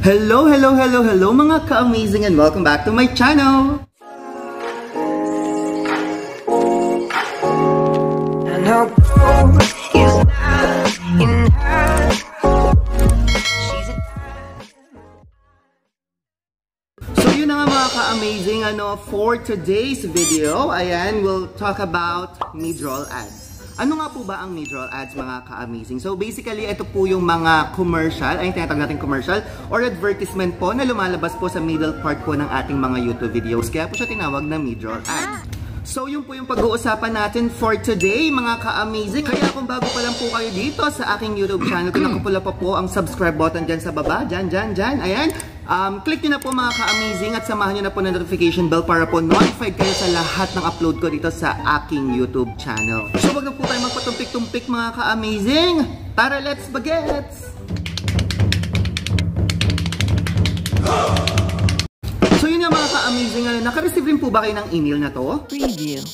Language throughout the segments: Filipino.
Hello, hello, hello, hello mga ka-amazing and welcome back to my channel! So yun na nga mga ka-amazing, for today's video, ayan, we'll talk about mid-roll ads. Ano nga po ba ang mid-roll ads mga ka-amazing? So basically, ito po yung mga commercial, ay tinatawag natin commercial or advertisement po na lumalabas po sa middle part po ng ating mga YouTube videos. Kaya po siya tinawag na mid-roll ads. So yun po yung pag-uusapan natin for today mga ka-amazing. Kaya kung bago pa lang po kayo dito sa aking YouTube channel, kung nakapula pa po ang subscribe button dyan sa baba, dyan, ayan. Click nyo na po mga ka-amazing at samahan nyo na po ng notification bell para po notified kayo sa lahat ng upload ko dito sa aking YouTube channel. So wag na po tayo magpatumpik-tumpik mga ka-amazing. Tara, let's bagets! So yun nga mga ka-amazing, naka-receive rin po ba kayo ng email na to? Preview.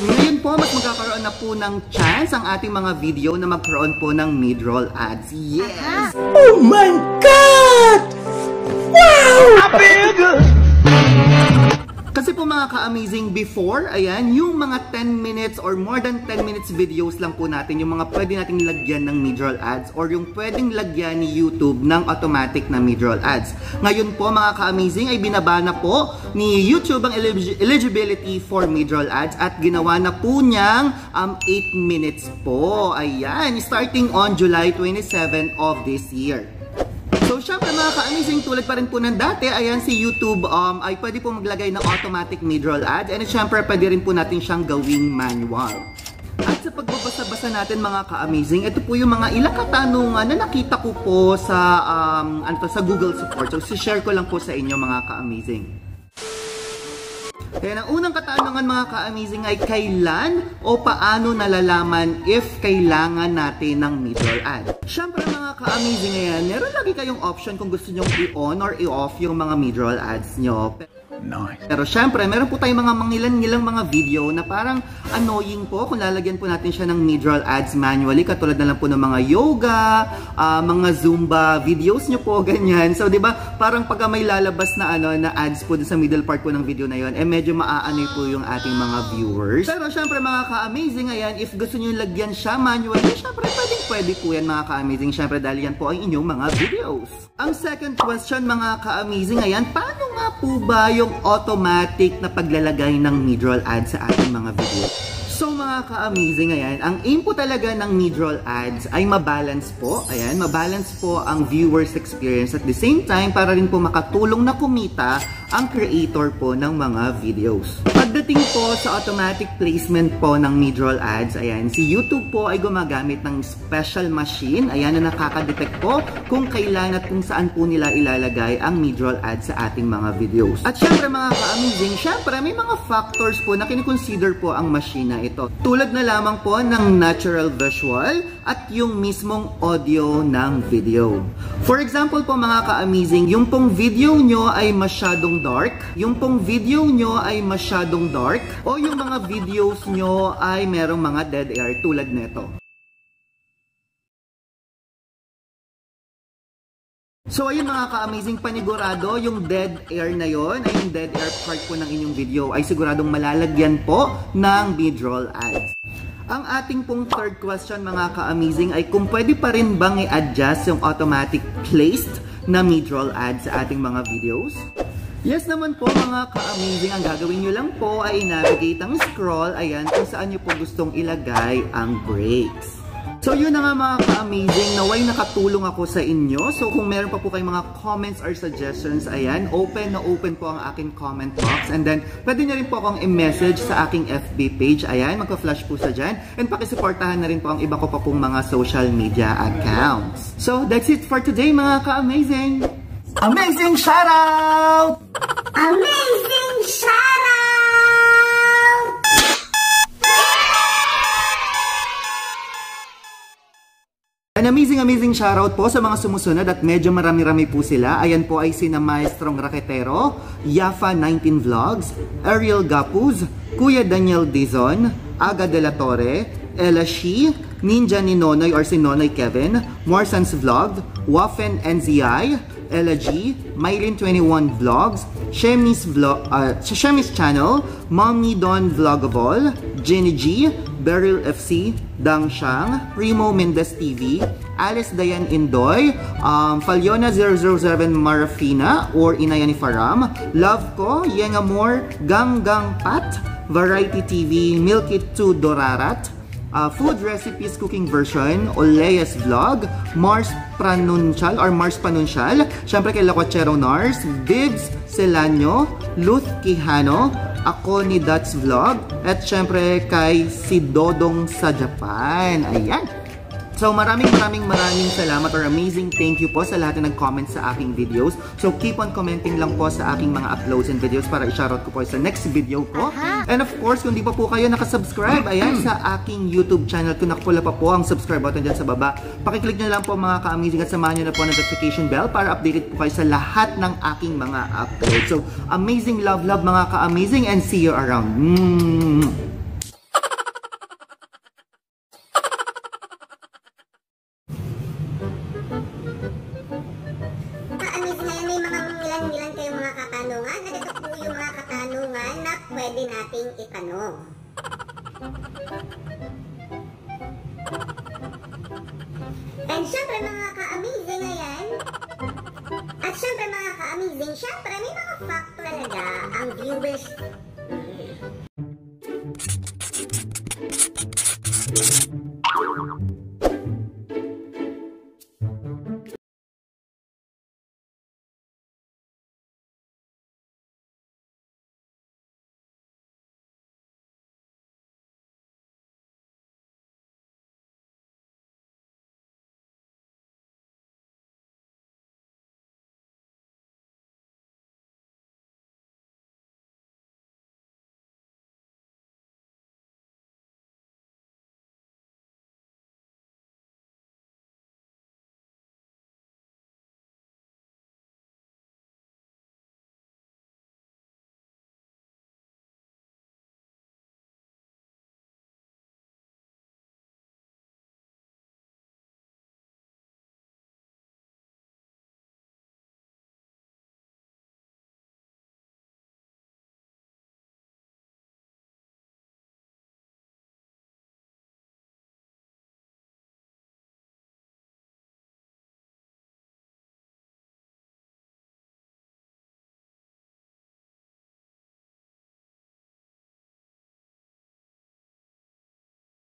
Ngayon po, mas magkakaroon na po ng chance ang ating mga video na magkaroon po ng mid-roll ads. Yes! Oh my God! Wow! Kasi po mga ka-amazing, before, ayan, yung mga 10 minutes or more than 10 minutes videos lang po natin, yung mga pwede nating lagyan ng mid-roll ads or yung pwedeng lagyan ni YouTube ng automatic na mid-roll ads. Ngayon po mga ka-amazing ay binaba na po ni YouTube ang eligibility for mid-roll ads at ginawa na po niyang 8 minutes po. Ayan, starting on July 27 of this year. So syempre mga ka-amazing, tulad pa rin po ng dati, ayan si YouTube ay pwede po maglagay ng automatic mid-roll ads and syempre pwede rin po natin siyang gawing manual. At sa pagbabasa-basa natin mga ka-amazing, ito po yung mga ilang katanungan na nakita ko po sa, sa Google support. So share ko lang po sa inyo mga ka-amazing. Kaya ang unang katanungan mga ka-amazing ay kailan o paano nalalaman if kailangan natin ng mid-roll ad? Syempre mga ka-amazing ngayon, meron lagi kayong option kung gusto nyo i-on or i-off yung mga mid-roll ads nyo. Nice. Pero syempre, meron po tayong mga mangilan-ngilang mga video na parang annoying po kung lalagyan po natin siya ng mid-roll ads manually, katulad na lang po ng mga yoga, mga Zumba videos nyo po, ganyan. So, di ba, parang pagka may lalabas na na ads po sa middle part po ng video na yon, medyo maaanoy po yung ating mga viewers. Pero syempre, mga ka-amazing, ayan, if gusto nyo lagyan siya manually, syempre, pwede po yan, mga ka-amazing. Syempre, dahil yan po ang inyong mga videos. Ang second question, mga ka-amazing, ayan, paano nga po ba yung automatic na paglalagay ng mid-roll ads sa ating mga video? So mga ka-amazing, ayan, ang aim po talaga ng mid-roll ads ay mabalance po, ayan, mabalance po ang viewers experience at the same time para rin po makatulong na kumita ang creator po ng mga videos. Pagdating po sa automatic placement po ng mid-roll ads, ayan, si YouTube po ay gumagamit ng special machine, ayan, na nakaka-detect po kung kailan at kung saan po nila ilalagay ang mid-roll ads sa ating mga videos. At syempre mga ka-amazing, syempre may mga factors po na kinikonsider po ang machine na ito. Tulad na lamang po ng natural visual at yung mismong audio ng video. For example po mga ka-amazing, yung pong video nyo ay masyadong dark, yung pong video nyo ay masyadong dark, o yung mga videos nyo ay merong mga dead air tulad nito. So ayun mga ka-amazing, panigurado yung dead air na yon, ay yung dead air part po ng inyong video ay siguradong malalagyan po ng mid-roll ads. Ang ating pong third question mga ka-amazing ay kung pwede pa rin bang i-adjust yung automatic placed na mid-roll ads sa ating mga videos? Yes naman po mga ka-amazing, ang gagawin nyo lang po ay navigate ang scroll, ayan, kung saan nyo po gustong ilagay ang breaks. So yun na nga mga ka-amazing, naway nakatulong ako sa inyo. So kung meron pa po kayong mga comments or suggestions, ayan, open na open po ang aking comment box. And then, pwede nyo rin po akong i-message sa aking FB page. Ayan, magka-flash po sa dyan. And pakisuportahan na rin po ang iba ko pa pong mga social media accounts. So that's it for today mga ka-amazing! Amazing shoutout! Amazing shoutout! An amazing shoutout po sa mga sumusunod at medyo marami-rami po sila. Ayan po ay sina Maestrong Raketero, Yafa 19 Vlogs, Ariel Gapuz, Kuya Daniel Dizon, Aga de la Torre, Ella Shi, Ninja ni Nonoy or si Nonoy Kevin, Morsans Vlog, Waffen NZI, Ella G, Mylin 21 Vlogs, Shemi's Channel, Mommy Don Vlogable, Jenny G, Beryl FC, Dang Shang, Primo Mendez TV, Alice Dayan Indoy, Falyona 007 Marafina or Inayani Faram, Love Ko, Yengamore, Gang Pat, Variety TV, Milky 2 Dorarat, Food Recipes Cooking Version, Oleas Vlog, Mars Panuncial, syempre kay Lacochero Nars, Bibs Selanyo, Luth Quijano, ako ni Dats Vlog, at syempre kay si Dodong sa Japan. Ayan! So maraming salamat or amazing thank you po sa lahat na nag-comment sa aking videos. So keep on commenting lang po sa aking mga uploads and videos para i-shoutout ko po sa next video ko. And of course, kung di pa po kayo nakasubscribe, ayan, sa aking YouTube channel, kung nakapula pa po ang subscribe button dyan sa baba, pakiclick nyo lang po mga ka-amazing at samahan nyo na po ang notification bell para updated po kayo sa lahat ng aking mga uploads. So amazing love mga ka-amazing and see you around. Ilan kayong mga katanungan at ito po yung mga katanungan na pwede nating itanong. And syempre mga ka-amazing, ayan. At syempre mga ka-amazing, syempre may mga fact talaga ang viewers